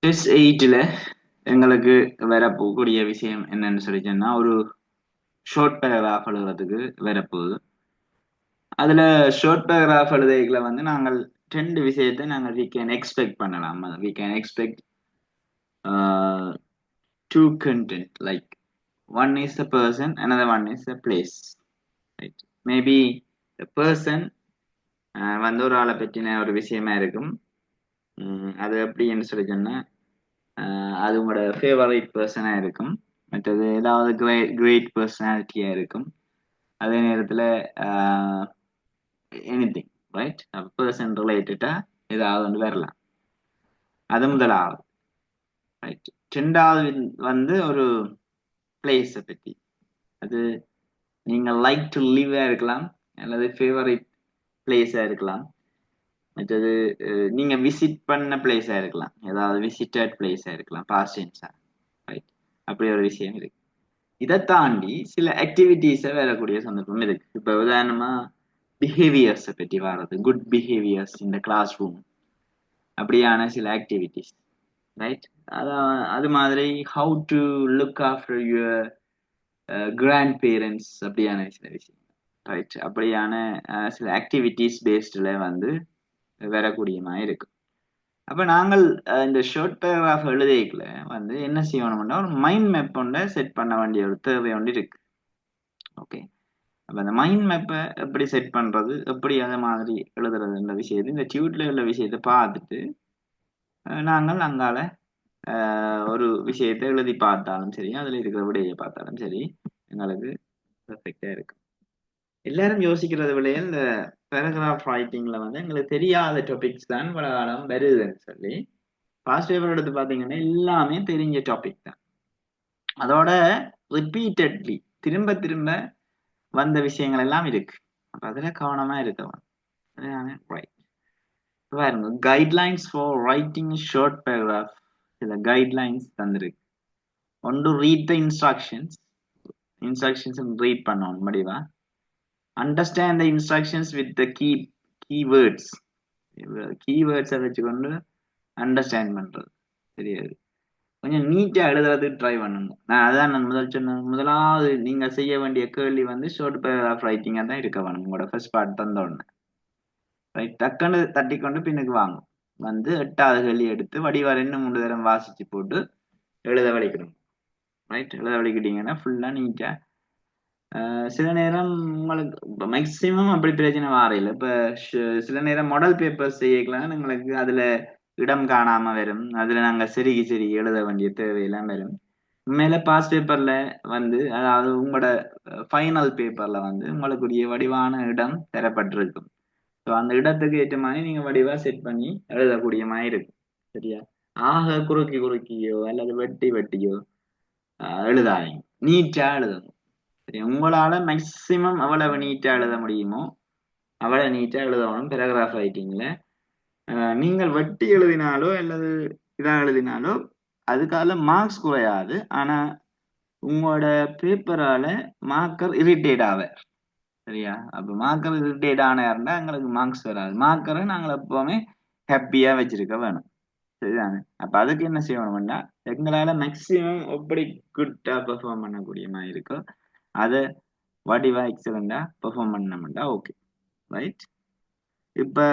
Test 8ல எங்களுக்கு வரக்கூடிய விஷயம் என்னன்னு சொல்லி சொன்னா ஒரு ஷார்ட் பேராகிராஃப் எழுதுறதுக்கு வரப்போகுது. அதுல ஷார்ட் பேராகிராஃப் எழுதைகளை வந்து நாங்கள் ரெண்டு விஷயத்தை நாங்கள் we can expect பண்ணலாம். we can expect two content, like one is the person, another one is the place, right? Maybe the person வந்து ஒரு ஆளை பற்றின ஒரு விஷயமா இருக்கும். அது எப்படின்னு சொல்லி சொன்னா அது உங்களோட ஃபேவரட் பர்சனா இருக்கும். மற்றது ஏதாவது கிரேட் பர்சனாலிட்டியா இருக்கும். அதே நேரத்துல எனிதிங், ரைட்? பர்சன் ரிலேட்டடா ஏதாவது ஒன்று வரலாம். அது முதலாவது, ரைட். ரெண்டாவது வந்து ஒரு பிளேஸை பத்தி. அது நீங்க லைக் டு லிவா இருக்கலாம், அல்லது ஃபேவரட் பிளேஸா இருக்கலாம். மற்றது நீங்க விசிட் பண்ண பிளேஸா இருக்கலாம், ஏதாவது விசிட்டட் பிளேஸா இருக்கலாம், பாஸ்ட் டென்ஸா, ரைட்? அப்படி ஒரு விஷயம் இருக்கு. இதை தாண்டி சில ஆக்டிவிட்டிஸை வரக்கூடிய சந்தர்ப்பம் இருக்கு. இப்ப உதாரணமா பிஹேவியர்ஸை பற்றி வர்றது, குட் பிஹேவியர்ஸ் இந்த கிளாஸ் ரூம், அப்படியான சில ஆக்டிவிட்டிஸ், ரைட்? அது மாதிரி how to look after your grandparents, அப்படியான சில விஷயம், ரைட்? அப்படியான சில ஆக்டிவிட்டிஸ் பேஸ்டில் வந்து வரக்கூடியமா இருக்கு. அப்ப நாங்கள் இந்த ஷார்ட் பேராகிராஃப் எழுதிக்கல வந்து என்ன செய்யணும்னா ஒரு மைண்ட் மேப் ஒன்றை செட் பண்ண வேண்டிய ஒரு தேவை ஒன்று இருக்கு. ஓகே, அப்ப அந்த மைண்ட் மேப்பை எப்படி செட் பண்றது, எப்படி அந்த மாதிரி எழுதுறதுன்ற விஷயத்தை, இந்த டியூட்ல உள்ள விஷயத்தை பார்த்துட்டு நாங்கள் அங்கால ஒரு விஷயத்தை எழுதி பார்த்தாலும் சரி, அதுல இருக்கிற விடையை பார்த்தாலும் சரி, எங்களுக்கு பெர்ஃபெக்டா இருக்கு. எல்லாரும் யோசிக்கிறது விடையே இந்த பேராகிராஃப் ரைட்டிங்ல வந்து எங்களுக்கு தெரியாத டாபிக்ஸ் தான் பல காலம் வருதுன்னு சொல்லி பாஸ்ட் பேப்பர் எடுத்து பார்த்தீங்கன்னா எல்லாமே தெரிஞ்ச டாபிக் தான். அதோட ரிப்பீட்டட்லி திரும்ப திரும்ப வந்த விஷயங்கள் எல்லாம் இருக்கு. அப்ப அதுல கவனமா இருக்கவன் பாருங்க. Guidelines for writing short paragraph, சில கைட்லைன்ஸ் தந்திருக்கு. ஒன்று ரீட் த இன்ஸ்ட்ரக்ஷன்ஸ் ரீட் பண்ணணும் முடிவா. Understand the instructions with the keywords, கீவேர்ட்ஸை வச்சுக்கொண்டு அண்டர்ஸ்டாண்ட் பண்றது தெரியாது. கொஞ்சம் நீட்டா எழுதுறதுக்கு ட்ரை பண்ணுங்க. அதான் நான் முதல் சொன்ன, முதலாவது நீங்க செய்ய வேண்டிய கேள்வி வந்து ஷார்ட் பேராகிராஃப் ரைட்டிங்கா தான் இருக்க வேணும். உங்களோட ஃபர்ஸ்ட் பார்ட் தந்த உடனே ரைட் டக்குன்னு தட்டி கொண்டு பின்னுக்கு வாங்கும் வந்து 8வது கேள்வி எடுத்து வடிவா 2-3 தரம் வாசிச்சு போட்டு எழுத வலிக்கணும், ரைட்? எழுத வலிக்கிட்டீங்கன்னா ஃபுல்லா நீட்டா. சில நேரம் உங்களுக்கு மேக்சிமம் அப்படி பிரச்சனை வாரையில். இப்ப சில நேரம் மாடல் பேப்பர்ஸ் செய்யலாம், உங்களுக்கு அதுல இடம் காணாம வரும். அதுல நாங்க சரி எழுத வேண்டிய தேவையெல்லாம் வரும். மேல பாஸ் பேப்பர்ல வந்து, அதாவது உங்களோட ஃபைனல் பேப்பர்ல வந்து உங்களுக்குரிய வடிவான இடம் தரப்பட்டிருக்கும். ஸோ அந்த இடத்துக்கு ஏற்ற மாதிரி நீங்க வடிவா செட் பண்ணி எழுதக்கூடிய மாதிரி இருக்கும். சரியா? ஆக குறுக்கியோ அல்லது வெட்டியோ எழுதாதீங்க, நீட்டா எழுதணும். சரி, உங்களால மேக்சிமம் எவ்வளவு நீட்டா எழுத முடியுமோ அவ்வளவு நீட்டா எழுதணும் பேராகிராஃப் ரைட்டிங்ல. நீங்கள் வெட்டி எழுதினாலோ அல்லது இதா எழுதினாலோ அதுக்கால மார்க்ஸ் குறையாது. ஆனா உங்களோட பேப்பரால மார்க்கர் இரிட்டேட் ஆவார். சரியா? அப்ப மார்க்கர் இரிட்டேட் ஆனாருன்னா எங்களுக்கு மார்க்ஸ் வராது. மார்க்கரை நாங்கள் எப்பவுமே ஹாப்பியா வச்சிருக்க வேணும். சரிதானே? அப்ப அதுக்கு என்ன செய்யணும்னா எங்களால மேக்சிமம் எப்படி குட்டா பெர்ஃபார்ம் பண்ணக்கூடிய மாதிரி இருக்கோ அதை வடிவா எக்ஸலண்டா பெர்ஃபார்ம் பண்ணோம்னா ஓகே, ரைட்? இப்ப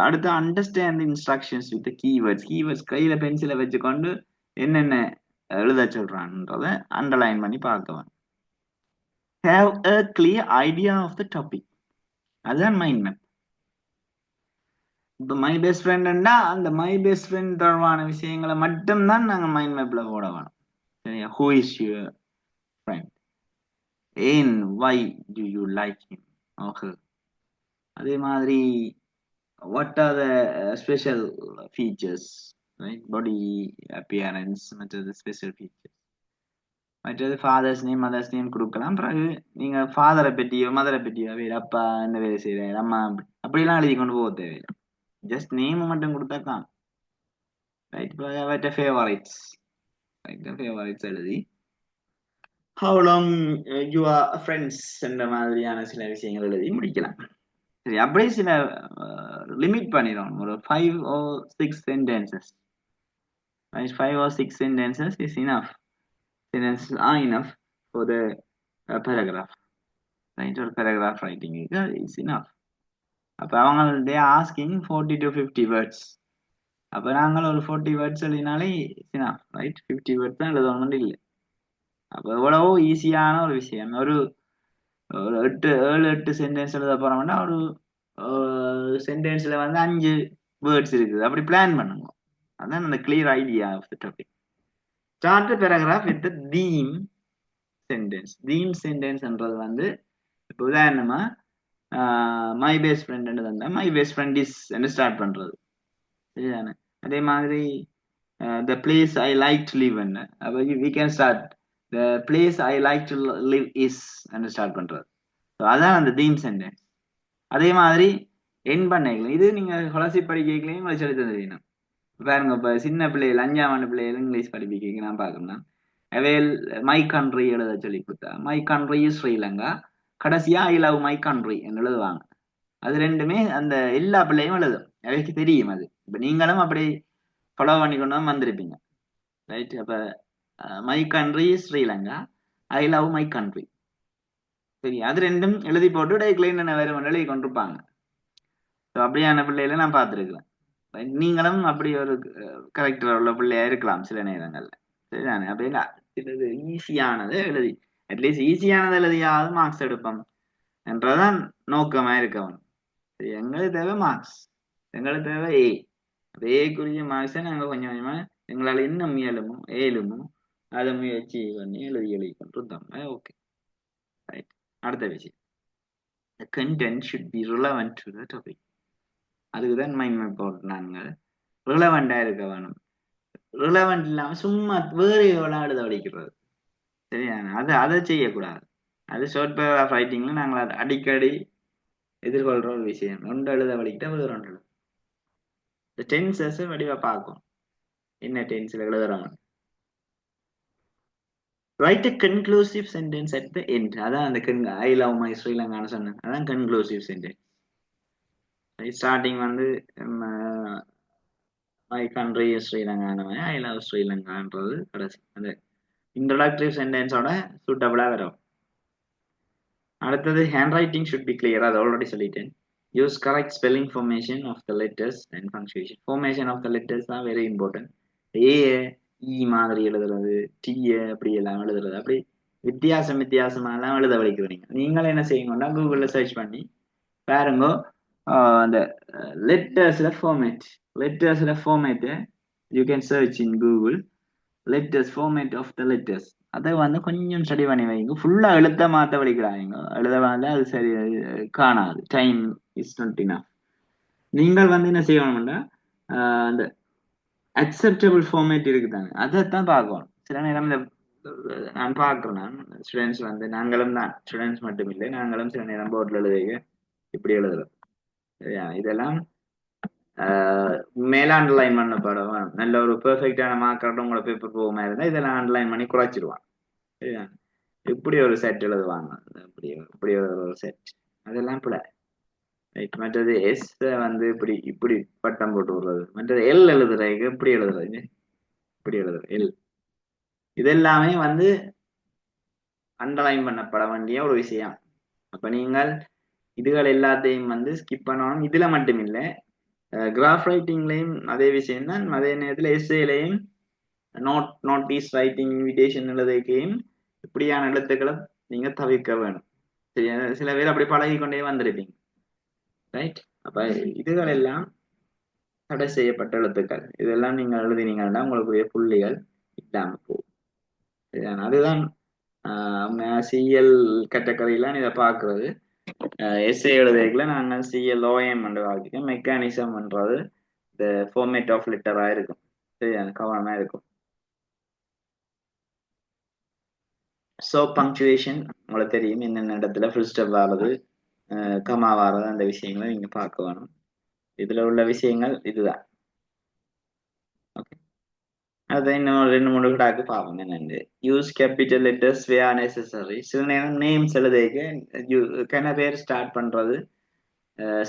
அடுத்து அண்டர்ஸ்டாண்ட் இன்ஸ்ட்ரக்ஷன்ஸ் வித் கீவேர்ட்ஸ் கையில பென்சிலை வச்சுக்கொண்டு என்னென்ன எழுத சொல்றான்றத அண்டர்லைன் பண்ணி பார்க்கலாம். Have a clear idea of the topic. அதுதான் மைண்ட் மேப். இப்போ மை பெஸ்ட் ஃப்ரெண்ட்னா அந்த மை பெஸ்ட் ஃப்ரெண்ட் தொடர்பான விஷயங்களை மட்டும்தான் நாங்க மைண்ட் மேப்ல போட வேணும். சரியா? ஹூ இஸ் யுவர் ஃப்ரெண்ட், ஏன், why do you like him or her. அதே மாதிரி what are the special features, right? Body appearance, மற்றது ஸ்பெஷல் ஃபீச்சர்ஸ், மற்றது ஃபாதர்ஸ் நேம் மதர்ஸ் நேம் கொடுக்கலாம். பிறகு நீங்க ஃபாதரை பற்றியோ மதரை பற்றியோ, வேறு அப்பா என்ன வேலை செய்யறாரு, அம்மா அப்படிலாம் எழுதி கொண்டு போக தேவையில்லை. ஜஸ்ட் நேம் மட்டும் கொடுத்தாதான், ரைட்? அவற்ற ஃபேவரைட்ஸ், ஃபேவரைட்ஸ் எழுதி how long you are friends என்ற மாதிரியான சில விஷயங்கள் எழுதி முடிக்கலாம். சரி, அப்படியே சில லிமிட் பண்ணிடும், ஒரு 5 or 6 sentences. right? 5 or 6 sentences is enough. Sentences are enough for the paragraph, right? Or paragraph writing is enough. அப்போ அவங்க they are asking 40 to 50 words. அப்போ நாங்கள் ஒரு 40 words எழுதினாலே enough, right? 50 words தான் எழுதணும் இல்லை. அப்போ எவ்வளவோ ஈஸியான ஒரு விஷயம். ஒரு 7-8 சென்டென்ஸ் எழுத போறோம்னா ஒரு சென்டென்ஸ்ல வந்து 5 வேர்ட்ஸ் இருக்குது. அப்படி பிளான் பண்ணுங்க. அதான் அந்த clear idea of the topic. Start the paragraph with the theme sentence. Theme சென்டென்ஸ்ன்றது வந்து இப்போ உதாரணமா மை பெஸ்ட் ஃப்ரெண்ட் தந்தா மை பெஸ்ட் ஃப்ரெண்ட் இஸ் என்று ஸ்டார்ட் பண்றது, சரிதானே? அதே மாதிரி the place I like to live என்ன, அப்போ we can start the place I like to live is என்று ஸ்டார்ட் பண்றது. அதான் அந்த தீம் சென்டென்ஸ். அதே மாதிரி என் பண்ணிக்கலாம். இது நீங்க குலசி படிக்கலையும் சொல்லி தந்துருக்கணும். பாருங்க, இப்ப சின்ன பிள்ளைகள் 5ஆம் ஆண்டு பிள்ளைகள் இங்கிலீஷ் படிப்பிக்க நான் பாக்கணும்னா அவைல் மை கண்ட்ரி எழுத சொல்லி கொடுத்தா மை கண்ட்ரி ஸ்ரீலங்கா, கடைசியா ஐ லவ் மை கண்ட்ரி என்று எழுதுவாங்க. அது ரெண்டுமே அந்த எல்லா பிள்ளையும் எழுதும், அவைக்கு தெரியும். அது இப்ப நீங்களும் அப்படி ஃபாலோ பண்ணி கொண்டு தான் வந்திருப்பீங்க, ரைட்? அப்ப my country Sri Lanka, I love my country, சரி. அது ரெண்டும் எழுதி போட்டு டைக்லைன் என்ன வேற எழுதி கொண்டிருப்பாங்க. அப்படியான பிள்ளைகளை நான் பார்த்துருக்கிறேன். நீங்களும் அப்படி ஒரு கரெக்டர் உள்ள பிள்ளையா இருக்கலாம் சில நேரங்கள்ல, சரிதானே? அப்படின்னா இது ஈஸியானதை எழுதி, அட்லீஸ்ட் ஈஸியானதை எழுதியாவது மார்க்ஸ் எடுப்போம் என்றதான் நோக்கமா இருக்கவன். எங்களுக்கு தேவை மார்க்ஸ், எங்களுக்கு தேவை ஏ. ஏக்குரிய மார்க்ஸை நாங்க கொஞ்சம் கொஞ்சமா எங்களால இன்னும் முயலுமோ ஏழுமோ அதை முயற்சி பண்ணி எழுதி கொண்டிருந்தோம். Okay, right. அடுத்த விஷயம், the content should be relevant to the topic. அதுக்குதான் மைண்ட் போட்டு நாங்கள் ரிலவெண்டா இருக்க வேணும். ரிலவெண்ட் இல்லாம சும்மா வேறு எவ்வளவு எழுத வலிக்கிறது, சரியான? அதை செய்யக்கூடாது. அது ஷார்ட் பேராகிராஃப் ரைட்டிங்ல நாங்கள் அடிக்கடி எதிர்கொள்ற ஒரு விஷயம். ஒன்று எழுத வலிக்கிட்டா வேறு ஒன்று எழுத. இந்த டென்சஸ் வடிவா பார்க்கும், என்ன டென்ஸ்ல எழுதுறோம். Right a conclusive sentence at the end. அதான் அந்த ஐ லவ் மை ஸ்ரீலங்கான்னு சொன்னேன், அதான் கன்க்ளூசிவ் சென்டென்ஸ். ஸ்டார்டிங் வந்து மை கண்ட்ரி ஸ்ரீலங்கான ஐ லவ் ஸ்ரீலங்கான்றது கடைசி அந்த இன்ட்ரோடக்டரி சென்டென்ஸோட சூட்டபிளா வரும். அடுத்தது handwriting should be clear, அது ஆல்ரெடி சொல்லிட்டேன். Use correct spelling formation of the letters and punctuation. Formation of the letters தான் வெரி இம்பார்ட்டன்ட். ஏ இ மாதிரி எழுதுறது, டி அப்படி எல்லாம் எழுதுறது, அப்படி வித்தியாசமா எல்லாம் எழுத வலிக்கிறீங்க. நீங்களும் என்ன செய்யுங்கன்னா கூகுள்ல சர்ச் பண்ணி பாருங்க, அந்த லெட்டர்ஸ்ல format you can search in Google letters format of the letters. அதை வந்து கொஞ்சம் ஸ்டடி பண்ணி வைங்க. ஃபுல்லா எழுத மாத்த வலிக்கிறாங்க, எழுத வந்து அது சரி காணாது. Time is not enough. நீங்கள் வந்து என்ன செய்யணும்னா அந்த அக்செப்டபிள் ஃபார்மேட் இருக்குதாங்க, அதைத்தான் பார்க்கணும். சில நேரம் இந்த நான் பார்க்குறேன், ஸ்டூடெண்ட்ஸ் வந்து நாங்களும் தான், ஸ்டூடெண்ட்ஸ் மட்டும் இல்லை, நாங்களும் சில நேரம் போர்டில் எழுதுக இப்படி எழுதுறோம். இதெல்லாம் மேல அண்டர்லைன் பண்ண படம் நல்ல ஒரு பெர்ஃபெக்டான மார்க்கர்ட்ட உங்களோட பேப்பர் போகுமா இருந்தா இதெல்லாம் அண்டர்லைன் பண்ணி குறைச்சிருவான், சரியா? இப்படி ஒரு செட் எழுதுவாங்க, இப்படி ஒரு செட், அதெல்லாம் பிள்ளை, ரைட்? மற்றது எஸ் வந்து இப்படி இப்படி பட்டம் போட்டு விடுறது, மற்றது எல் எழுதுறதுக்கு இப்படி எழுதுறது, இப்படி எழுதுறது எல், இதெல்லாமே வந்து அண்டர்லைன் பண்ணப்பட வேண்டிய ஒரு விஷயம். அப்ப நீங்கள் இதுகள் எல்லாத்தையும் வந்து ஸ்கிப் பண்ணணும். இதுல மட்டும் இல்லை, கிராஃப் ரைட்டிங்லையும் அதே விஷயம் தான். அதே நேரத்தில் எஸ்ஏலையும் நோட்டீஸ் ரைட்டிங் இன்விடேஷன் எழுதுகையும் இப்படியான எழுத்துக்களை நீங்க தவிர்க்க வேணும். சில பேர் அப்படி பழகி கொண்டே வந்திருப்பீங்க, ரைட்? அப்ப இதுகள் எல்லாம் தடை செய்யப்பட்ட எழுத்துக்கள், இதெல்லாம் நீங்க எழுதினீங்கன்னா உங்களுக்குரிய புள்ளிகள் இல்லாம போகும். அதுதான் சிஎல் கேட்டகரியில இதை பாக்குறது. எஸ்ஏ எழுதுறதுல நாங்கள் சிஎல்ஓஎம் வாங்கிக்க மெக்கானிசம்ன்றது இந்த ஃபார்மேட் ஆஃப் லெட்டரா இருக்கும், சரியா? கவனமா இருக்கும். ஸோ பங்க்சுவேஷன் உங்களுக்கு தெரியும், என்னென்ன இடத்துல ஃபுல் ஸ்டாப் ஆகுது, கமா வாரது, அந்த விஷயங்களை நீங்க பார்க்க வேணும். இதுல உள்ள விஷயங்கள் இதுதான். ஓகே, அதை இன்னும் 2-3 கிடாக்கு பார்ப்போம். என்னென்னு யூஸ் கேபிட்டல் லெட்டர்ஸ் வேர் நெசசரி. சில நேரம் நேம்ஸ் எழுதுக்கு கன பேர் ஸ்டார்ட் பண்றது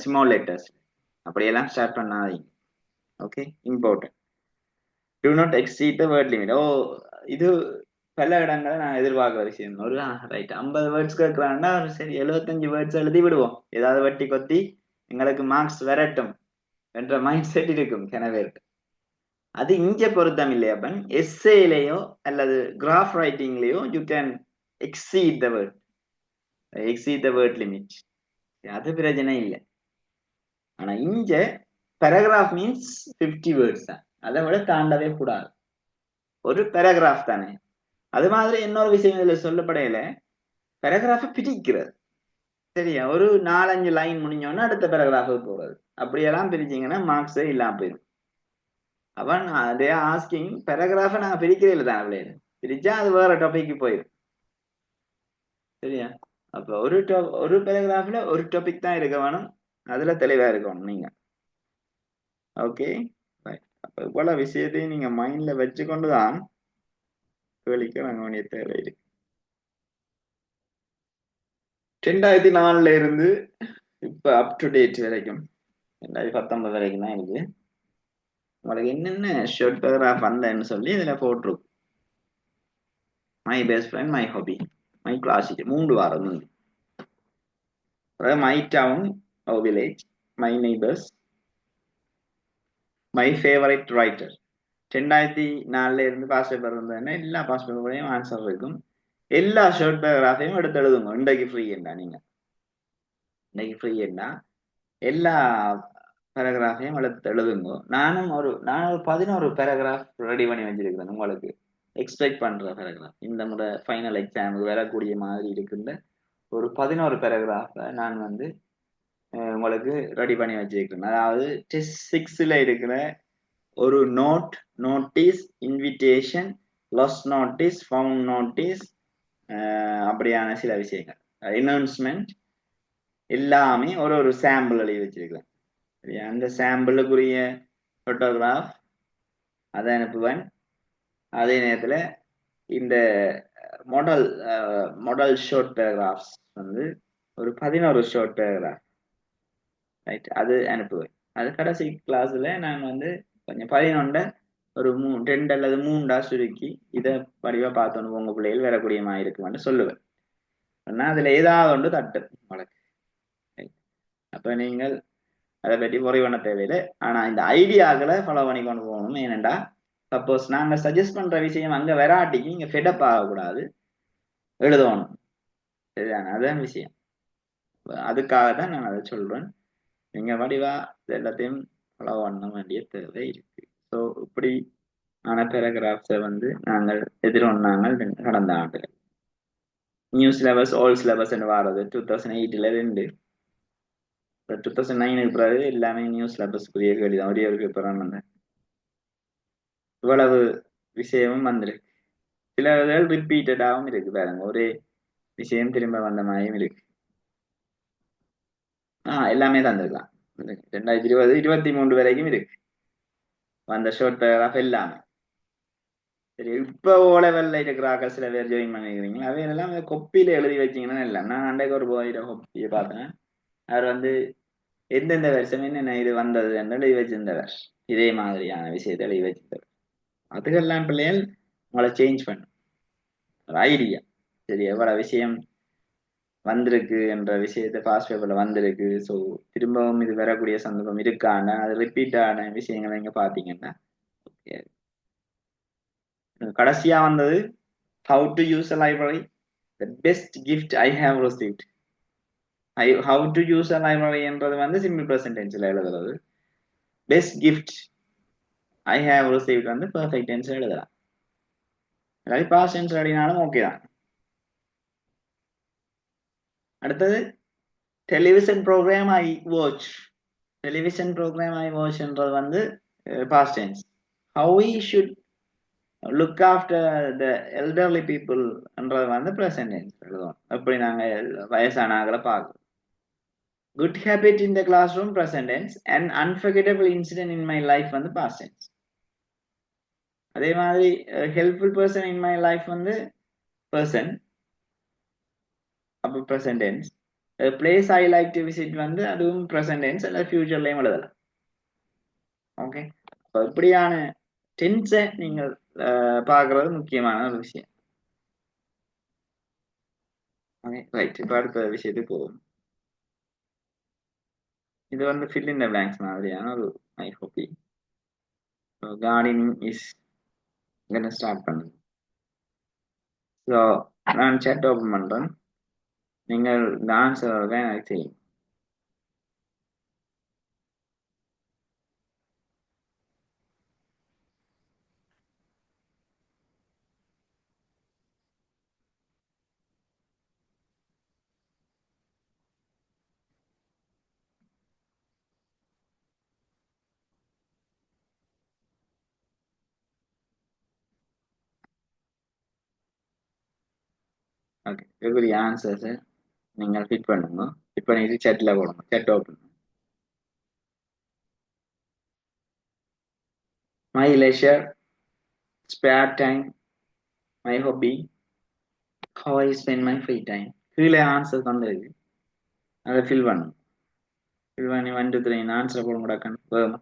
ஸ்மால் லெட்டர்ஸ், அப்படியெல்லாம் ஸ்டார்ட் பண்ணாதீங்க. Okay, important. do not exceed the word limit. ஓ இது பல இடங்களை நான் எதிர்பார்க்கிற விஷயம். ஒரு ரைட் 50 வேர்ட்ஸ் கேட்கறான்னா சரி 75 வேர்ட்ஸ் எழுதி விடுவோம். ஏதாவது வட்டி கொத்தி எங்களுக்கு மார்க்ஸ் வரட்டும் என்ற மைண்ட் செட் இருக்கும் கிணவேருக்கு. அது இங்க பொருத்தம் இல்லையாப்பன் எஸ்ஏலையோ அல்லது கிராஃப் ரைட்டிங்லயோ you can exceed the word limit. அது பிரச்சனை இல்லை. ஆனா இங்க பேராகிராஃப் மீன்ஸ் 50 வேர்ட்ஸ் தான், அதை விட தாண்டவே கூடாது. ஒரு பேராகிராஃப் தானே. அது மாதிரி இன்னொரு விஷயம் இதுல சொல்லப்படையில பேராகிராஃபை பிரிக்கிறது. சரியா, ஒரு 4-5 லைன் முடிஞ்சோன்னா அடுத்த பேராகிராஃபுக்கு போறது. அப்படியெல்லாம் பிரிச்சிங்கன்னா மார்க்ஸே இல்லாம போயிடும். அவன் அதே ஆஸ்கிங் பேராகிராஃபை நாங்க பிரிக்கிறே இல்லை தான், அவ்வளோ பிரிச்சா அது வேற டாபிக் போயிடும். சரியா, அப்ப ஒரு பேராகிராஃப்ல ஒரு டாபிக் தான் இருக்க வேணும், அதுல தெளிவா இருக்கணும் நீங்க. ஓகே, அப்ப இவ்வளவு விஷயத்தையும் நீங்க மைண்ட்ல வச்சு கொண்டுதான் கேள்விக்கு நாங்க வேண்டிய தேவை இருக்கு. 2004 இருந்து இப்ப அப் டு டேட் வரைக்கும் 2019 வரைக்கும் தான் இருக்கு. உங்களுக்கு என்னென்ன ஷார்ட் பேராகிராஃப் வந்தேன்னு சொல்லி இதுல போட்டிருக்கும். My best friend, my hobby, my classic 3 வாரம் வந்து my town our village, my neighbours, my favourite writer. 2004 இருந்து பாஸ் பேப்பர் வந்ததுன்னா எல்லா பாஸ் பேப்பரையும் ஆன்சர் இருக்கும். எல்லா ஷார்ட் பேராகிராஃபையும் எடுத்து எழுதுங்க. இன்றைக்கு ஃப்ரீ என்ன நீங்க, இன்னைக்கு ஃப்ரீ என்ன எல்லா பேராகிராஃபையும் எடுத்து எழுதுங்க. நான் ஒரு 11 பேராகிராஃப் ரெடி பண்ணி வச்சிருக்கிறேன் உங்களுக்கு எக்ஸ்பெக்ட் பண்ற பேராகிராஃப். இந்த முறை ஃபைனல் எக்ஸாமுக்கு வரக்கூடிய மாதிரி இருக்கின்ற ஒரு 11 பேராகிராஃபை நான் வந்து உங்களுக்கு ரெடி பண்ணி வச்சிருக்கிறேன். அதாவது டெஸ்ட் 6ல இருக்கிற ஒரு note, notice, invitation, lost notice, found notice, அப்படியான சில விஷயங்கள், அனௌன்ஸ்மெண்ட் எல்லாமே ஒரு சாம்பிள் எழுதி வச்சிருக்கிறேன். சரியா, அந்த சாம்பிளுக்குரிய போட்டோகிராஃப் அதை அனுப்புவேன். அதே நேரத்தில் இந்த மாடல் ஷார்ட் பேராகிராஃப்ஸ் வந்து ஒரு 11 ஷார்ட் பேராகிராஃப் ரைட், அது அனுப்புவேன். அது கடைசி கிளாஸ்ல நான் வந்து கொஞ்சம் 11 ஒரு 2 அல்லது 3 சுருக்கி இதை வடிவா பார்த்தோன்னு உங்க பிள்ளைகள் வரக்கூடிய மாதிரி இருக்குமான்னு சொல்லுவேன். ஆனா அதுல ஏதாவது ஒன்று தட்டு வழக்கு. அப்ப நீங்கள் அதை பற்றி worry பண்ண தேவையில்லை. ஆனா இந்த ஐடியாக்களை ஃபாலோ பண்ணி கொண்டு போகணும். ஏனெண்டா சப்போஸ் நாங்க சஜஸ்ட் பண்ற விஷயம் அங்க வெராட்டிக்கு நீங்க ஃபெடப் ஆகக்கூடாது, எழுதணும். சரிதானே, அதுதான் விஷயம். அதுக்காக தான் நான் அதை சொல்றேன். நீங்க வடிவா எல்லாத்தையும் ஃபாலோ பண்ண வேண்டிய தேவை இருக்கு. ஸோ இப்படி ஆன பேராகிராஃப்ஸை வந்து நாங்கள் எதிர்கொண்டாங்க கடந்த ஆண்டுகள். நியூ சிலபஸ், ஓல்ட் சிலபஸ் வாரது 2008ல இருந்து 2009 பிறகு எல்லாமே நியூ சிலபஸ்க்குரிய கேள்வி தான். ஒரே ஒரு பேப்பர் வந்தேன். இவ்வளவு விஷயமும் வந்திருக்கு. சில ரிப்பீட்டடாகவும் இருக்கு பாருங்க, ஒரே விஷயம் திரும்ப வந்த மாதிரியும் இருக்கு. எல்லாமே தந்திருக்கலாம். 2020, 23 வரைக்கும் இருக்கு வந்த ஷார்ட் பேராகிராஃப் எல்லாமே. சரி, இப்போ ஓ லெவல்ல இருக்கிறாங்க சில பேர் ஜாயின் பண்ணிக்கிறீங்க, அவையெல்லாம் கொப்பியில எழுதி வச்சிங்கன்னா இல்லை. நான் அன்றைக்கு ஒரு கொப்பியை பார்த்தேன். அவர் வந்து எந்தெந்த வருஷம் என்னென்ன இது வந்தது என்று எழுதி வச்சிருந்தவர், இதே மாதிரியான விஷயத்தை எழுதி வச்சிருந்தவர். அதுக்கெல்லாம் பிள்ளைகள் உங்களை சேஞ்ச் பண்ணும் ஒரு ஐடியா. சரி, எவ்வளவு விஷயம் வந்திருக்கு என்ற விஷயத்தை பாஸ்ட் பேப்பர்ல வந்திருக்கு. ஸோ திரும்பவும் இது வரக்கூடிய சந்தர்ப்பம் இருக்கான, அது ரிப்பீட்டான விஷயங்களை நீங்க பாத்தீங்கன்னா. கடைசியா வந்தது how to use a library, the best gift I have received. How to use a library என்றது வந்து சிம்பிள் ப்ரெசன்ட் டென்ஸ்ல எழுதுறது. Best gift I have received வந்து பெர்ஃபெக்ட் டென்ஸ்ல எழுதலாம். அதாவது பாஸ்ட் டென்ஸ் எழுதினாலும் ஓகே தான். அடுத்தது television program I watch. Television program I வாட்ச்ன்றது வந்து past tense. How we should look after the elderly பீப்புள்ன்றது வந்து ப்ரெசன்ட் டென்ஸ் எழுதுவோம். எப்படி நாங்கள் வயசானாகளை பார்க்கணும். Good habit in the classroom present tense, and unforgettable incident in my life வந்து பாஸ்ட் டென்ஸ். அதே மாதிரி helpful person in my life வந்து பர்சன், அப்போ present tense. Place I like to visit வந்து அதுவும் ப்ரெசன்ட் டென்ஸ், அல்லது ஃபியூச்சர்லயும் எழுதலாம். Okay, இப்படியான டென்ஸை நீங்கள் பார்க்கறது முக்கியமான ஒரு விஷயம். Okay right. இப்போ அடுத்த விஷயத்துக்கு போவோம். இது வந்து fill in the blanks மாதிரியான ஒரு my hobby. Gardening is start பண்ணுங்க. ஸோ நான் chat ஓப்பன் பண்றேன். நீங்கள் இந்த ஆன்சரோட எனக்கு தெரியும். ஓகே, இதுக்குரிய ஆன்சர்ஸை நீங்கள் ஃபிட் பண்ணுங்க. ஃபிட் பண்ணிட்டு chatல போடுங்க. chat open. My leisure, spare time, my hobby, how I spend my free time. கீழே ஆன்சர் தந்திருக்கு, அதை ஃபில் பண்ணுங்க. ஃபில் பண்ணி 1 2 3 ஆன்சரை போட முடக்கணும் வேகமா.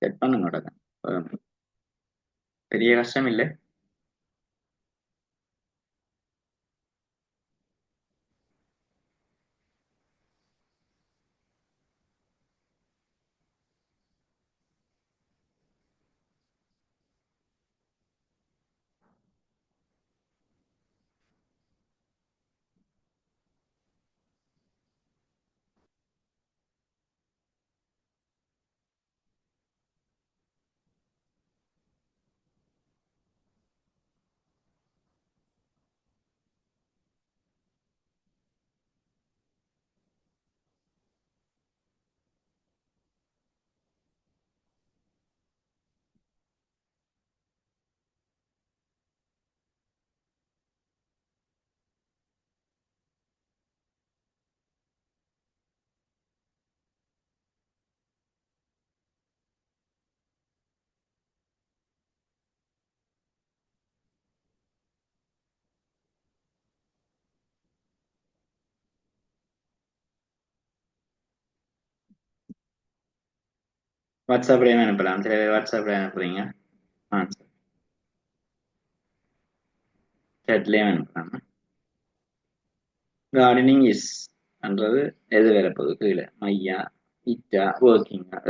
செட் பண்ணுங்க முடக்கம் வேகமா. பெரிய கஷ்டம் இல்லை. வாட்ஸ்அப்லேயும் அனுப்பலாம். சில பேர் வாட்ஸ்அப்ல அனுப்புறீங்க ஆன்சர். chatலேயும் அனுப்பலாம். கார்டனிங் இஸ் என்றது எது வரப்போகுது கீழே மையா இட்டா ஒர்க்கிங்கா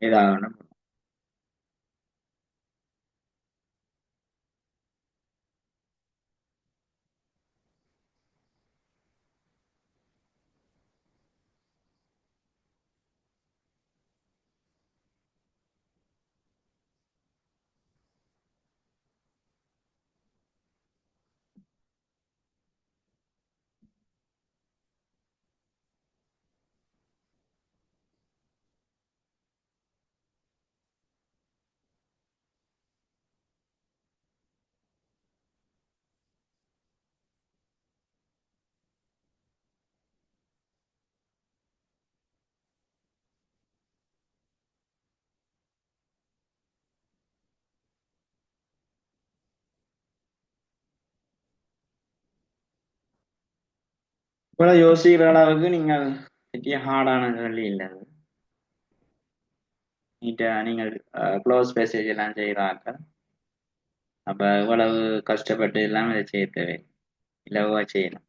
ஏதாவது ஒண்ணு. இப்போ யோசிக்கிற அளவுக்கு நீங்கள் பெரிய ஹார்டான கேள்வி இல்லை. நீங்கள் க்ளோஸ் பேசேஜ் எல்லாம் செய்கிறார்கள். அப்ப இவ்வளவு கஷ்டப்பட்டு எல்லாம் இதை செய்ய தேவை, இலவா செய்யணும்.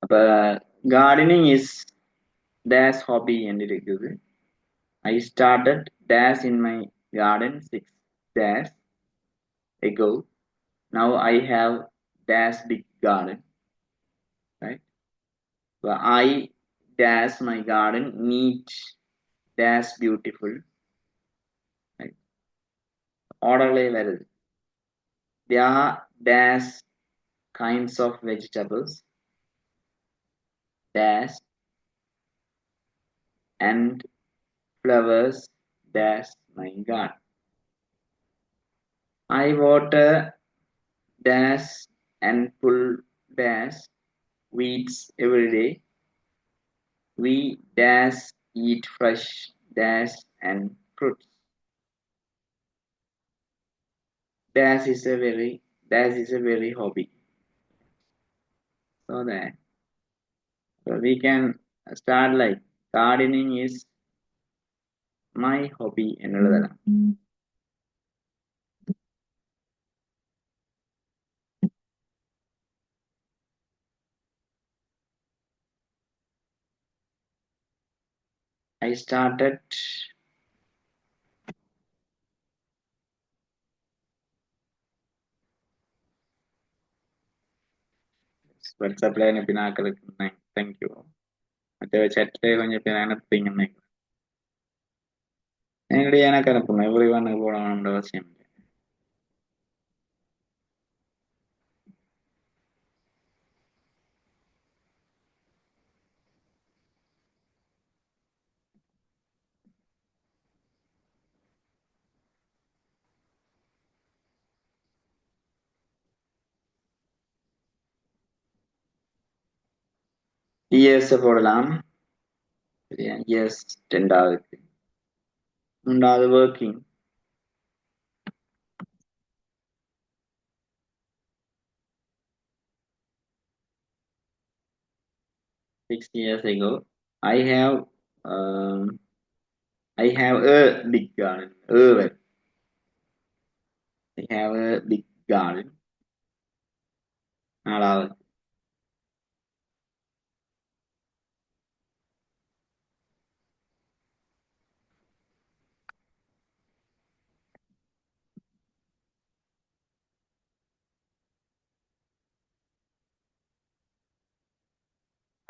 அப்ப gardening is dash hobby என்று இருக்குது. I started dash in my garden 6 dash ago. Now I have dash big garden, right? But I dash my garden neat dash beautiful, right? Orderly வருது. There are dash kinds of vegetables dash and flowers dash my garden. I water dash and pull dash weeds every day. We dash eat fresh dash and fruits. Dash is a very hobby. So that we can start like gardening is my hobby എന്നുള്ളതാണ്. I started WhatsApp அனுப்பின ஆக்களுக்கு thank you. மற்ற chatல கொஞ்சம் பேர் அனுப்புறீங்கன்னு நினைக்கிறேன். நேரடியாக எனக்கு அனுப்பணும், எவ்ரி ஒன் போடணும்ன்ற அவசியம் இல்லை. இயர்ஸ் போடலாம். இயர்ஸ் 2வது, 3வது working. Six years ago, I have a big garden. I have a big garden. 4வது,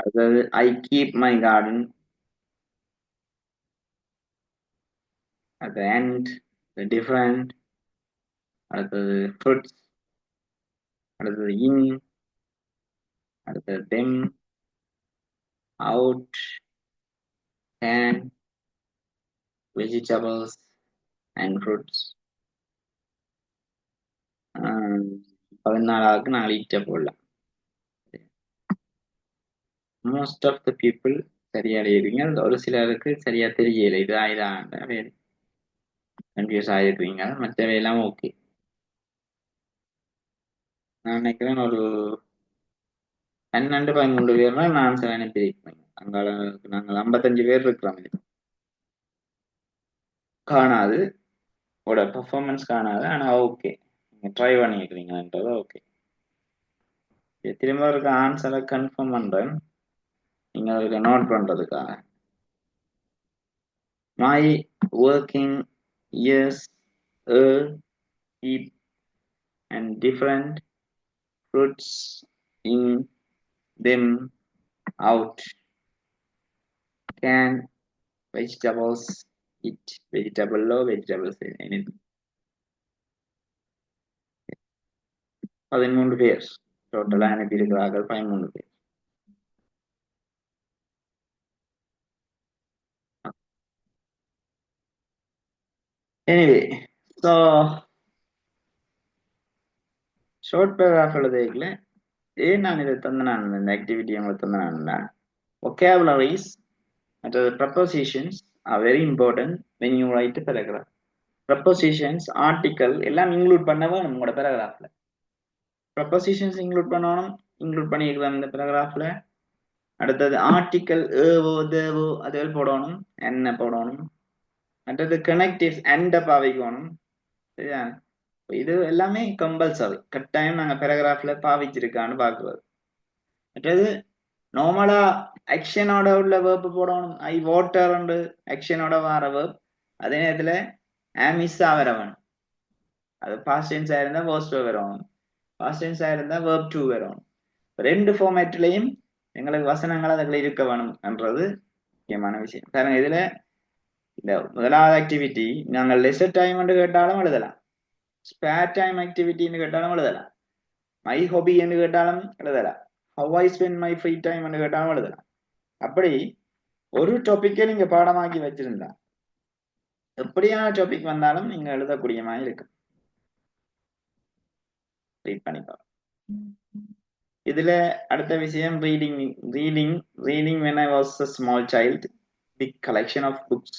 அதாவது I keep my garden at the end, the different, அடுத்தது fruits, அடுத்தது in, அடுத்தது them, out, can, vegetables and fruits. 14வது 4 ஈட்ட போடலாம். Most of the people சரியா எழுதுறீங்க. ஒரு சிலருக்கு சரியா தெரியல, இது ஆயிதான் கன்ஃபியூஸ் ஆகிருக்கீங்க. மற்றவையெல்லாம் ஓகே. நான் நினைக்கிறேன் ஒரு 12-13 பேர்னா நான் சில அனுப்பியிருக்கேன். அங்கால நாங்கள் 55 பேர் இருக்கிறோம். இது காணாது, உங்களோட பர்ஃபார்மன்ஸ் காணாது, ஆனால் ஓகே, நீங்கள் ட்ரை பண்ணிக்கிறீங்கன்றது ஓகே. திரும்ப இருக்க ஆன்சரை கன்ஃபார்ம் பண்ணுறேன், நீங்கள் அதுக்கு நோட் பண்ணுறதுக்காக. My working years keep and different fruits in them, out, can, vegetables, eat, vegetable low, vegetables, anything. 13 பேர் டோட்டலா அனுப்பியிருக்கிறார்கள். 13 பேர். எனிவே, ஸோ ஷார்ட் பேராகிராஃப் எழுதிக்கல. ஏன் நான் இதை தந்தேன், இந்த ஆக்டிவிட்டி உங்களுக்கு தந்தேன்னா, vocabularies and the prepositions are very important when you write a paragraph. Prepositions article எல்லாம் இன்க்ளூட் பண்ண வேணும் உங்களோட பேராகிராஃப்ல. ப்ரப்போசிஷன்ஸ் இன்க்ளூட் பண்ணணும், இன்க்ளூட் பண்ணிக்கலாம் இந்த பேராகிராஃப்ல. அடுத்தது ஆர்டிக்கல் ஏவோ தேவோ அதுகள் போடணும், என்ன போடணும். அடுத்தது கனெக்டிவ்ஸ் அண்ட பாவிக்கணும். சரியா? இது எல்லாமே கம்பல்சரி, கட்டாயம் நாங்க பேராகிராஃப்ல பாவிச்சிருக்கான்னு பாக்குறது. மற்றது நார்மலா ஆக்ஷனோட உள்ள வேர்ப் போடணும். ஐ வாட்டர் ஆக்ஷனோட வர வேர்ப். அதே நேரத்துல மிஸ்ஸா வரவன், அது பாஸ்ட் டென்ஸ் ஆயிருந்தா வாஸ் டூ வரணும், பாஸ்ட் டென்ஸ் ஆயிருந்தா வேர்ப் டூ வரணும். ரெண்டு ஃபார்மேட்லயும் எங்களுக்கு வசனங்கள் அதுல இருக்க வேணும் என்றது முக்கியமான விஷயம். பாருங்க, இதுல இந்த முதலாவது ஆக்டிவிட்டி நாங்கள் லெசர் டைம் கேட்டாலும் எழுதலாம், ஸ்பேர் டைம் ஆக்டிவிட்டின்னு கேட்டாலும் எழுதலாம், மை ஹாபி என்று கேட்டாலும் எழுதலாம், how I spend my free time என்று கேட்டாலும் எழுதலாம். அப்படி ஒரு டாபிக்கை நீங்க பாடமாக்கி வச்சிருந்தா எப்படியான டாபிக் வந்தாலும் நீங்க எழுதக்கூடிய மாதிரி இருக்கு. ரீட் பண்ணிக்கலாம். இதுல அடுத்த விஷயம் reading. Reading when I was a small child, big collection of books,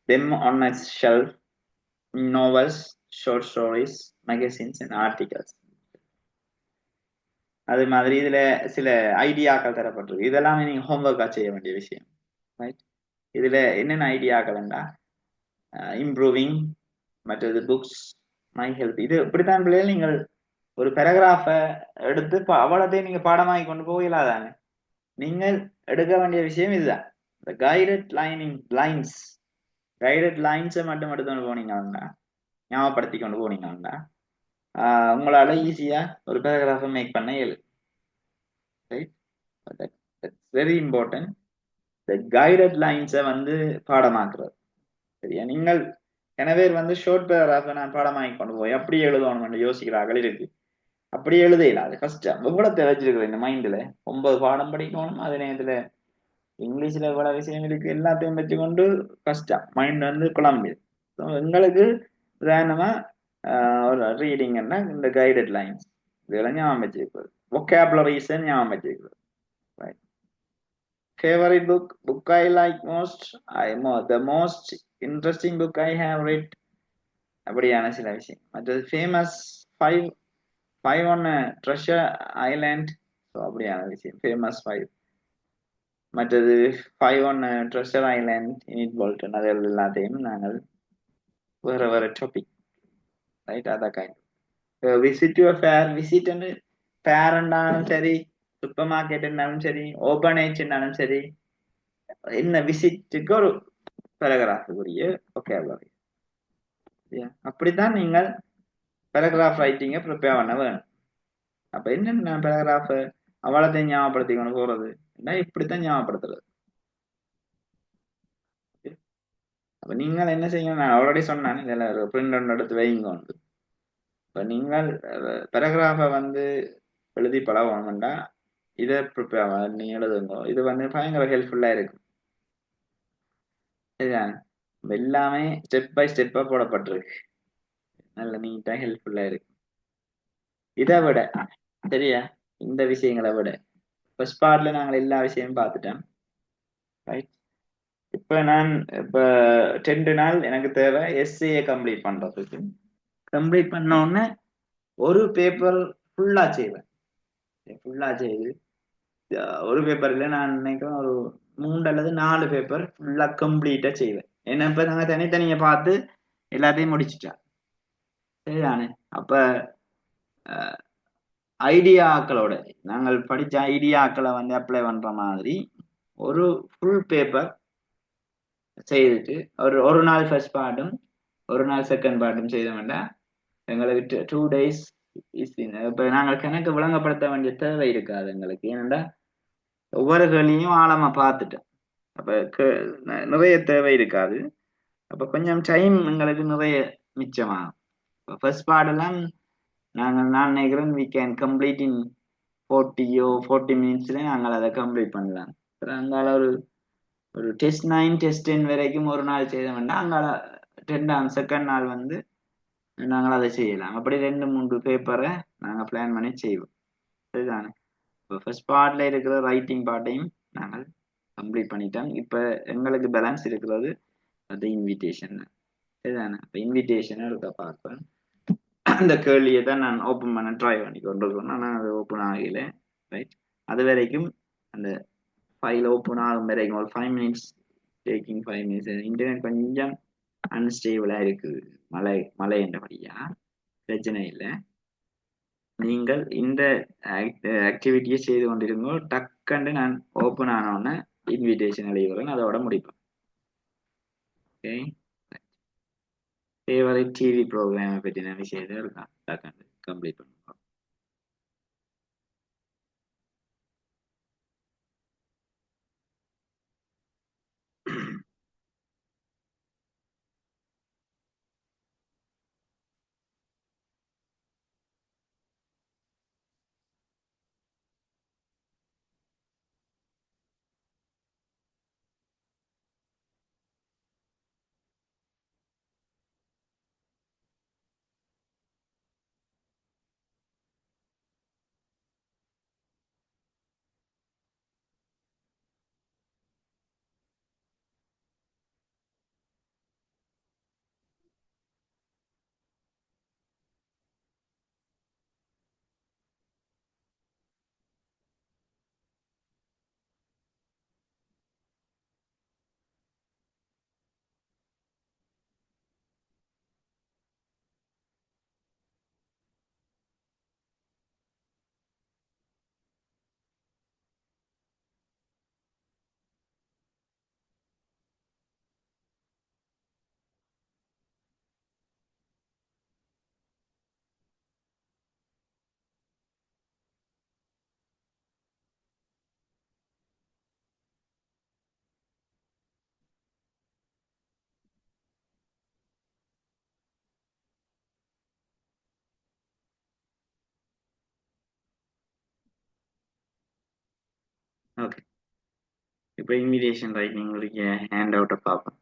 them on a shelf, novels, short stories, magazines and articles. அது மாதிரி இதுல சில ஐடியாக்கள் தரப்பட்டிருக்கு. இதெல்லாம் நீங்க ஹோம்ஒர்க்கா செய்ய வேண்டிய விஷயம். ரைட்? இதுல என்னென்ன ஐடியாக்கள்னா இம்ப்ரூவிங், மற்றது புக்ஸ், மை ஹெல்த். இது இப்படித்தான் பிள்ளைகள் நீங்கள் ஒரு பேராகிராஃப எடுத்து அவ்வளோத்தையும் நீங்க பாடமாகி கொண்டு போகலாதானே. நீங்கள் எடுக்க வேண்டிய விஷயம் இதுதான், இந்த கைடட் லைன்ஸை மட்டும் எடுத்துக்கொண்டு போனீங்கன்னா, ஞாபகப்படுத்தி கொண்டு போனீங்கன்னா உங்களால ஈஸியா ஒரு பேராகிராஃபை மேக் பண்ண இயலும். ரைட்? வெரி இம்பார்ட்டன்ட், இந்த கைடட் லைன்ஸை பாடமாக்குறது. சரியா? நீங்கள் எனவே ஷோர்ட் பேராகிராஃபை நான் பாடமாக்கி கொண்டு போய் அப்படி எழுதணும் யோசிக்கிறார்கள் இருக்கு. அப்படி எழுதையில அது கஷ்டம். எவ்வளவு தெரிஞ்சிருக்கிறேன் இந்த மைண்ட்ல 9 பாடம் படிக்கணும், அதே நேரத்துல இங்கிலீஷ்ல எவ்வளவு விஷயம் இருக்கு, எல்லாத்தையும் வச்சுக்கொண்டு கஷ்டம், மைண்ட் குழம்பிது. எங்களுக்கு உதாரணமா ஒரு ரீடிங்னா இந்த கைடட் லைன்ஸ் இதெல்லாம் ஞாபகம் வச்சிருக்கிறது, vocabularies ஞாபகம் வச்சிருக்கிறது. Favorite book I like most, the most interesting book I have read, அப்படியான சில விஷயம். மற்றது Famous Five on Treasure Island, so அப்படியான விஷயம் ஃபேமஸ் 5. மற்றது 5 on Treasure Island, Enid Blyton, அது எல்லாத்தையும் நாங்கள் வேற டாபிக். ரைட்? அதான் kind. Visit your fair, visit ஃபேர்ண்டாலும் சரி, சூப்பர் மார்க்கெட்னாலும் சரி, ஓபன் ஏஜ்னாலும் சரி, என்ன விசிட்டுக்கு ஒரு பேராகிராஃபுக்குரிய vocabulary. அப்படித்தான் நீங்கள் பேராகிராஃப் ரைட்டிங்கை ப்ரிப்பேர் பண்ண வேணும். அப்ப என்ன பேராகிராஃப் அவ்வளோத்தையும் ஞாபகப்படுத்திக்கொண்டு போறது, இப்படித்தான் ஞாபகப்படுத்துறது. அப்ப நீங்கள் என்ன செய்யணும், நான் ஆல்ரெடி சொன்னேன், இதுல ஒரு பிரிண்ட் ஒன்று எடுத்து வைங்க உண்டு. இப்ப நீங்கள் பேராகிராஃபை எழுதி பழகணும்டா இதை ப்ரிப்பேர் நீ எழுதுங்க. இது பயங்கர ஹெல்ப்ஃபுல்லா இருக்கும். சரிதான்? எல்லாமே ஸ்டெப் பை ஸ்டெப்பா போடப்பட்டிருக்கு, நல்ல நீட்டா ஹெல்ப்ஃபுல்லா இருக்கு. இதை விட சரியா, இந்த விஷயங்களை விட ஃபர்ஸ்ட் பார்ட்ல நாங்கள் எல்லா விஷயமும் பார்த்துட்டோம். ரைட்? இப்ப நான் 2 நாள் எனக்கு தேவை எஸ்ஏ கம்ப்ளீட் பண்றதுக்கு. கம்ப்ளீட் பண்ண உடனே ஒரு பேப்பர் ஃபுல்லா செய்வேன். ஃபுல்லா செய்து ஒரு பேப்பர்ல நான் நினைக்கிறேன் ஒரு 3 அல்லது 4 பேப்பர் ஃபுல்லா கம்ப்ளீட்டா செய்வேன். ஏன்னா இப்ப நாங்க தனித்தனியை பார்த்து எல்லாத்தையும் முடிச்சுட்டா. சரிதானே? அப்ப ஐடியாக்களோட நாங்கள் படிச்ச ஐடியாக்களை அப்ளை பண்ற மாதிரி ஒரு ஃபுல் பேப்பர் செய்துட்டு ஒரு நாள் ஃபர்ஸ்ட் பார்ட்டும் ஒரு நாள் செகண்ட் பார்ட்டும் செய்த வேண்டாம். எங்களுக்கு 2 days. இப்ப நாங்கள் கணக்கு விளங்கப்படுத்த வேண்டிய தேவை இருக்காது எங்களுக்கு. ஏனென்றா ஒவ்வொரு கேள்வியும் ஆழமா பார்த்துட்டோம். அப்ப நிறைய தேவை இருக்காது. அப்ப கொஞ்சம் டைம் எங்களுக்கு நிறைய மிச்சமாகும். ஃபர்ஸ்ட் பார்ட் எல்லாம் நான் நினைக்கிறேன் we can complete in 40 minutes நாங்கள் அதை கம்ப்ளீட் பண்ணலாம். அங்கால ஒரு டெஸ்ட் 9 டெஸ்ட் 10 வரைக்கும் ஒரு நாள் செய்த வேண்டாம். அங்கால 2ஆம் செகண்ட் நாள் நாங்கள் அதை செய்யலாம். அப்படி 2-3 பேப்பரை நாங்கள் பிளான் பண்ணி செய்வோம். சரிதானே? இப்போ ஃபர்ஸ்ட் பார்ட்ல இருக்கிற ரைட்டிங் பார்ட்டையும் நாங்கள் கம்ப்ளீட் பண்ணிட்டோம். இப்போ எங்களுக்கு பேலன்ஸ் இருக்கிறது அது இன்விடேஷன். இதுதானே இப்போ இன்விடேஷன் எடுக்க பார்ப்பேன். அந்த கேள்வியை தான் நான் ஓப்பன் பண்ண ட்ரை பண்ணி கொண்டு இருக்கேன். ஆனால் அது ஓப்பன் ஆகல. ரைட், அது வரைக்கும் அந்த ஃபைல் ஓப்பன் ஆகும் வரைக்கும் ஒரு 5 minutes டேக்கிங் 5 minutes. இன்டர்நெட் கொஞ்சம் அன்ஸ்டேபிளாக இருக்குது, மழை என்றபடியா பிரச்சனை இல்லை. நீங்கள் இந்த ஆக்டிவிட்டியை செய்து கொண்டிருந்தோ டக்குன்னு நான் ஓப்பன் ஆனோடனே இன்விடேஷன் எழுதுகிறேன், அதோட முடிப்பேன். ஓகே, ஃபேவரட் டிவி ப்ரோக்ராமை பற்றின விஷயத்தை இருக்கா டக்குன்னு கம்ப்ளீட் பண்ணுவோம். ஓகே, இப்போ இன்விடேஷன் ரைட்டிங் ஹேண்ட் அவுட்டை பார்ப்போம்.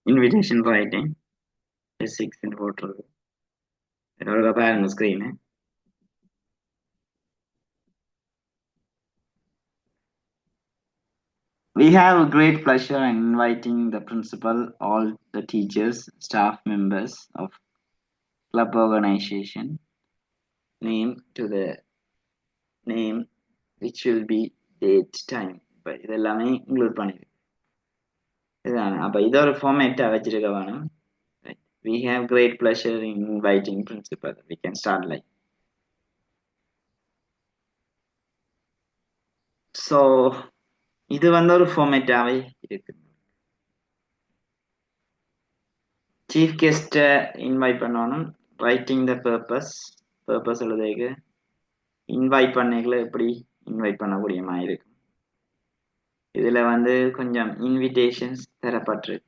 இன்விடேஷன் ரைட்டிங் S6 போட்டுருக்கு. இதோட பாருங்க screen. We have great pleasure in inviting the principal, all the teachers, staff members of club organization, name to the name which will be date time. இப்போ இதெல்லாமே include பண்ணிருக்கு. இதுதானே அப்போ இதை ஒரு ஃபார்மேட்டாக வச்சிருக்க வேணும். We have great pleasure in inviting principal. We can start like. So இது வந்து ஒரு ஃபார்மேட்டாகவே இருக்கு. சீஃப் கெஸ்ட்டை இன்வைட் பண்ணணும். ரைட்டிங் த பர்பஸ் எழுதுக்கு இன்வைட் பண்ணிக்கல எப்படி இன்வைட் பண்ணக்கூடிய மாதிரி இருக்கும். இதுல வந்து கொஞ்சம் இன்விடேஷன்ஸ் தரப்பட்டிருக்கு.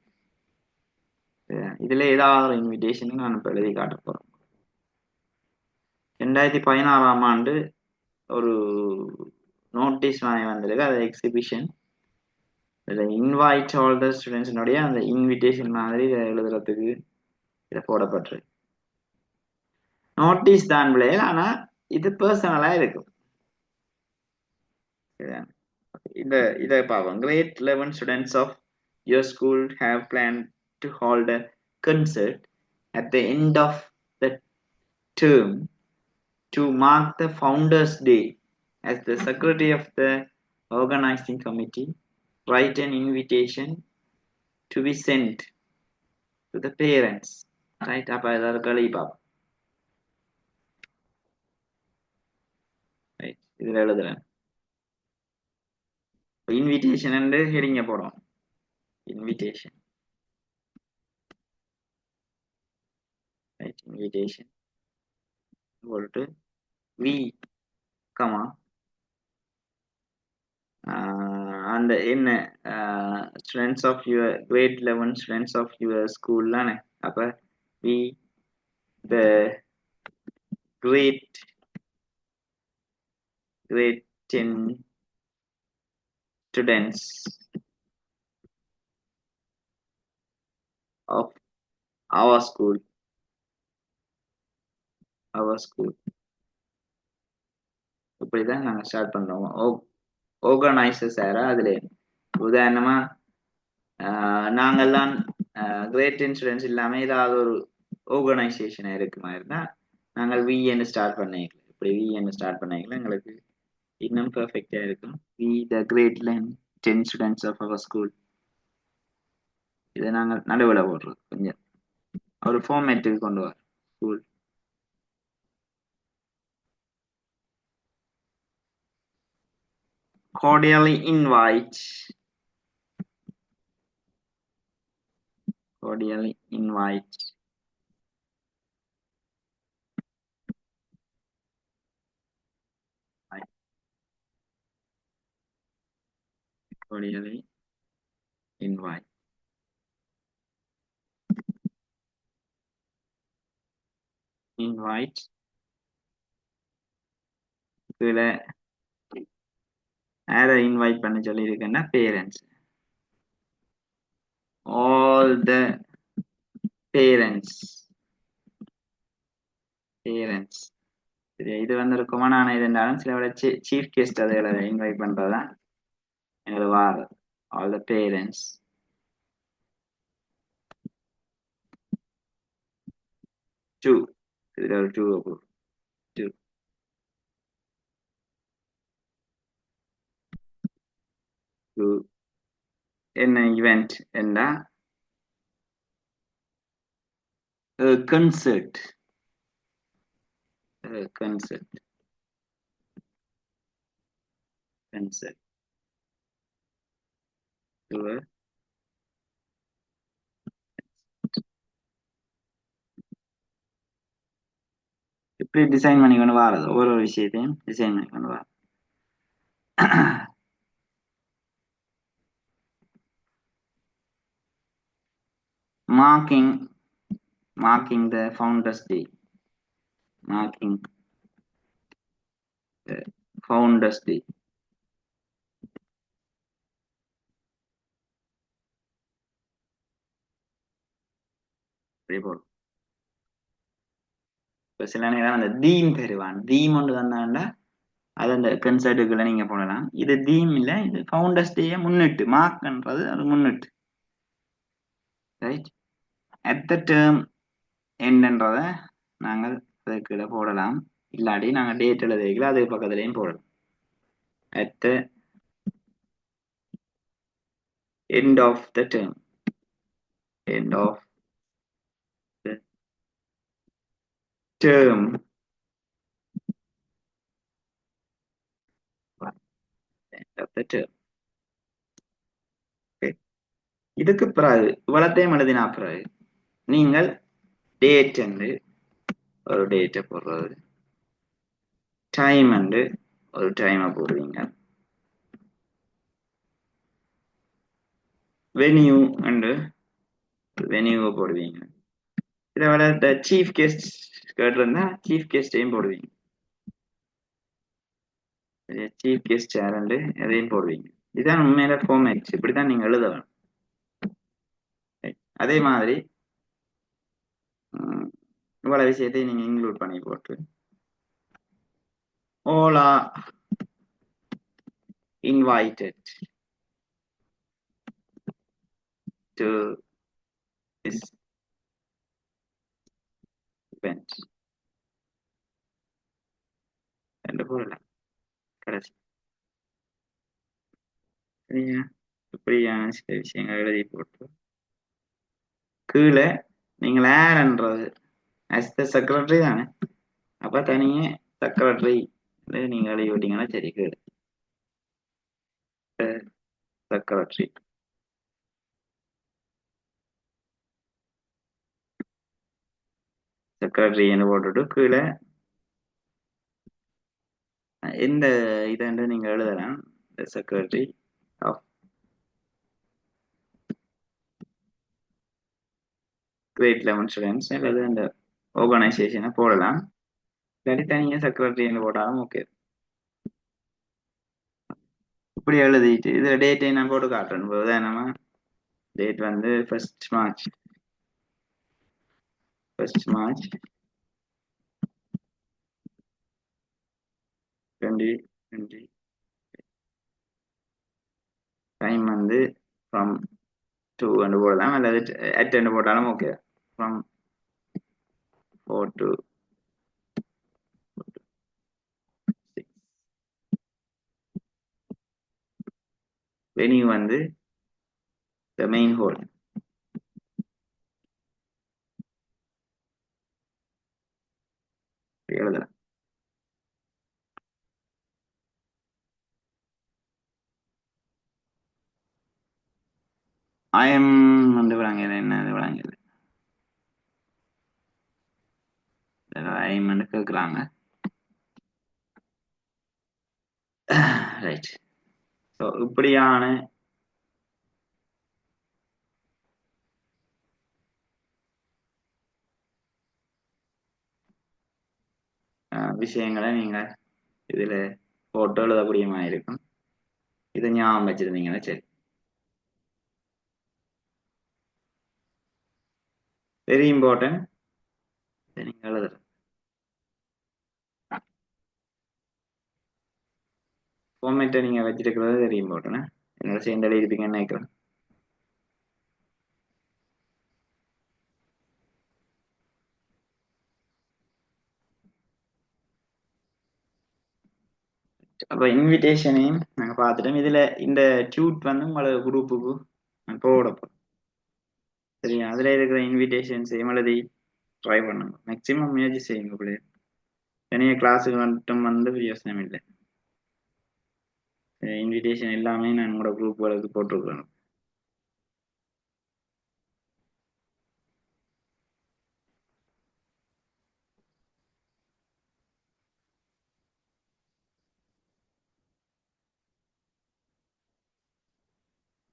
இதுல ஏதாவது ஒரு இன்விடேஷன் நான் இப்போ எழுதி காட்ட போறேன். 2016ஆம் ஆண்டு ஒரு நோட்டீஸ் வாங்கி வந்திருக்கு, அது எக்ஸிபிஷன். இதில் இன்வைட் ஆல் த ஸ்டூடெண்ட்ஸினுடைய அந்த இன்விடேஷன் மாதிரி இதை எழுதுறதுக்கு இதை போடப்பட்டிருக்கு. நோட்டீஸ் தான் பிள்ளைகள், ஆனால் இது பர்சனலாக இருக்கும். இதை பார்ப்போம். Grade 11 students of your school have planned to hold a concert at the end of the term to mark the Founders Day. As the secretary of the organizing committee, write an invitation to be sent to the parents. Right? அப்ப ஏதாவது கழி பார்ப்போம். Right, இதில் எழுதுறேன். Invitation ஹெடிங்க போடுவோம். Invitation right? Invitation equal to V, comma, and in students of your grade 11 students of your school தானே அப்ப we the grade 10 students of our school இப்படிதான் நாங்க ஸ்டார்ட் பண்றோம். ஆர்கனைசர்ஸ் யாரா அதுல உதாரணமா நாங்கெல்லாம் கிரேட் இன்சூரன்ஸ் இல்லாம ஏதாவது ஒரு ஆர்கனைசேஷன் இருக்குமா இருந்தா நாங்கள் விஎன்னு ஸ்டார்ட் பண்ணிக்கலாம். இப்படி விஎன்னு ஸ்டார்ட் பண்ணிக்கலாம் எங்களுக்கு இன்னும் பெர்ஃபெக்டா இருக்கும். We the grade 10 students of our school. இதை நாங்கள் நடுவில் போடுறோம், கொஞ்சம் ஒரு ஃபார்மேட்டுக்கு கொண்டு வர school. cordially invite cordially invite cordially invite invite கீழே யாரை இன்வைட் பண்ண சொல்லியிருக்கேன்னா பேரண்ட்ஸ், all the parents சரி, இது வந்து ஒரு கொமனான இது இருந்தாலும் சில விட சீஃப் கெஸ்ட் அதுகளை இன்வைட் பண்றதுதான் எங்களுக்கு வார். all the parents to இதுல ஒரு டூ டூ டூ என்ன ஈவெண்ட் என்ன concert concert to a இப்படி டிசைன் பண்ணி கொண்டு வாரது, ஒவ்வொரு விஷயத்தையும் டிசைன் பண்ணி கொண்டு வர. marking the founders day, marking the founders day. report சில நேரம் அந்த தீம் தருவான், தீம் ஒன்று தந்தாண்டா அது அந்த கன்சர்ட்டுக்குள்ள நீங்க போடலாம். இது தீம் இல்ல, இது ஃபவுண்டர்ஸ் டேயை முன்னிட்டு மார்க்ன்றது அது முன்னிட்டு, ரைட்? அட் த டேர்ம் என்னன்றத நாங்கள் அதுக்குள்ள போடலாம், இல்லாட்டி நாங்கள் டேட் எழுதிக்கல அது பக்கத்துலையும் போடலாம். At the end of the term, end of the term, end of the term. Okay. இதுக்கு பிறகு இவ்வளத்தையும் எழுதினா பிறகு நீங்கள் டேட் என்று ஒரு டேட்டை போடுறது, டைம் என்று ஒரு டைமை போடுவீங்க, வெனியூ என்று வெனியூவை போடுவீங்க. இதை விட இந்த சீஃப் கெஸ்ட் கேட்டிருந்தா சீஃப் கெஸ்டையும் போடுவீங்க, சீஃப் கெஸ்ட் யாருன்னு எதையும் போடுவீங்க. இதுதான் உண்மையில ஃபார்மேட், இப்படிதான் நீங்க எழுத வேணும். அதே மாதிரி இவ்வளவு விஷயத்தையும் நீங்க இன்க்ளூட் பண்ணி போட்டு all are invited to this event என்று போடலாம். கடைசி சரியா? இப்படியான சில விஷயங்கள் எழுதி போட்டு கீழே நீங்கள் யாருன்றது as the secretary தானே, அப்ப தனியே செக்ரட்டரி நீங்க எழுதி விட்டீங்கன்னா சரி. கீழே செக்ரட்டரி செக்ரட்டரின்னு போட்டுட்டு கீழே எந்த இதுன்னு நீங்க எழுதலாம். செக்ரட்டரி ஆஃப் கிரேட் 11 ஸ்டூடெண்ட்ஸ் அல்லது அந்த ஆர்கனைசேஷனை போடலாம். இல்லாட்டி தனியாக செக்ரட்டரின்னு போட்டாலும் ஓகே. இப்படி எழுதிட்டு இதுல டேட்டை நான் போட்டு காட்டுறேன். உதாரணமா டேட் வந்து 1st March 2020. டைம் வந்து ஃப்ரம் 2 போடலாம் அல்லது at போட்டாலும் ஓகே. From 4 to 6. venue வந்து the main hall எழுதலாம். ஐஎம் வந்து விளங்கல, என்ன விளங்கல, ஐஎம் கேட்குறாங்க. ரைட். ஸோ இப்படியான விஷயங்களை நீங்க இதுல போட்டோ எழுதக்கூடிய மாதிரி இருக்கும். இதை ஞாபகம் வச்சிருந்தீங்கன்னா சரி. Very important. நீங்க எழுதுற ஃபார்மேட்டை நீங்க வச்சிருக்கிறது வெரி இம்பார்ட்டன்ட். என்னோட சேர்ந்து எழுதிருப்பீங்கன்னு நினைக்கிறேன். அப்போ இன்விடேஷனையும் நாங்கள் பார்த்துட்டோம். இதுல இந்த டியூட் வந்து உங்களோட குரூப்புக்கு நான் போடப்போம். சரியா? அதுல இருக்கிற இன்விடேஷன்ஸையும் எழுதி ட்ரை பண்ணுங்க. மேக்சிமம் முயற்சி செய்யுங்க. பிள்ளை தனியாக கிளாஸுக்கு மட்டும் வந்து யோசனை இல்லை. இன்விடேஷன் எல்லாமே நான் உங்களோட குரூப்புகளுக்கு போட்டிருக்கணும்.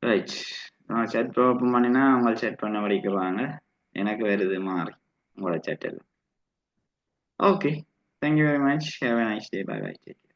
ரைட். செட் ஓப்பன் பண்ணினா அவங்க செட் பண்ண படிக்குவாங்க. எனக்கு வருது மாறி உங்களோட settle. Okay, thank you very much. Have a nice day. Bye bye.